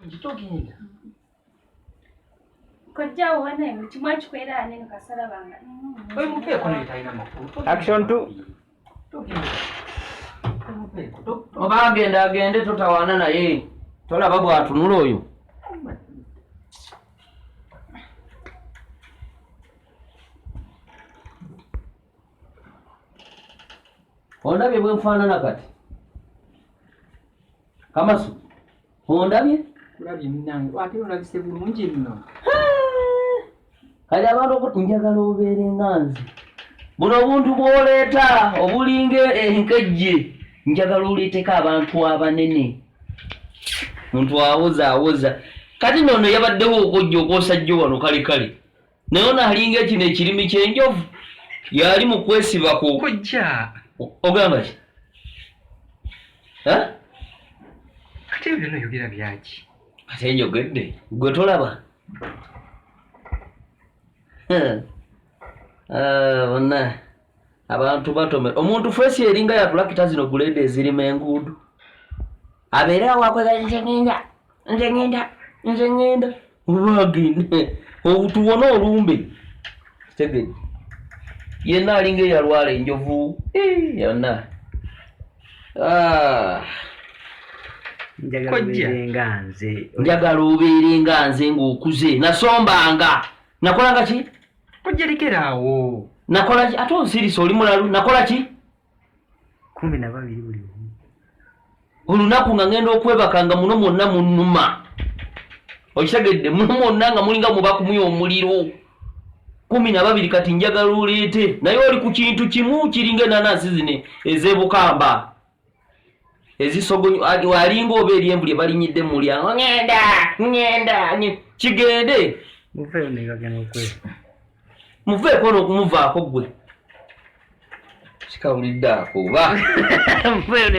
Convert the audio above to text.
Njitogenda. Kojja wana mchimwa chikwera ane kasala banga. Oyo mupe ko ne taina makuru. Action 2. Togenda. Oba agende totawana naye. Tolaba bwatunula oyo. Ondabye bwe mfaanana kati. Kamasu. Ondabye? Kulabye munange. Ate olabise bulungi nno. Kali abantu okuti njagala obeere nganze. Buno obuntu bw'oleeta obulinga enkejje. Njagala oleeteko abantu abanene. Muntu awoza. Kati nono yabaddewo okojja okosajja wano kale. Naye ono alinga ekino ekirimi ky'enjovu. Yali mu kwesiba ku Kojja. Ogamba ki? Ha? Ate ebyo bino yogera byaki? Ate njogedde. Gwe tolaba? Bonna abantu batome. Omuntu fesi eringa yatulakita zino gulede ezirima enguudo. Abeera awakwega nze ngenda. Ubaginde. Obutuwona olumbe. Tegedde. Yenna alinga eyalwala enjovu. Yonna. Njagala obeere nga nze ng'okuze. Nasombanga. Nakolanga ki? Kojja lekeraawo. Nakola ki? Ate onsirisa oli mulalu. Nakola ki? 12 buli omu. Olunaku nga ngenda okwebaka nga muno mwonna munnuma. Okitegedde muno mwonna nga mulinga mubakumya omuliro. 12 kati njagala oleete. Naye oli ku kintu kimu kiringa enanasi zino ez'ebukamba. Ezisogonyo walinga obeeri embuli ebalinyidde mu mulyango. Ngenda. Kigende. Muveeyo ne gagenda okwera. Muveeko n'okumuvaako gwe. Kikawulidde ako oba.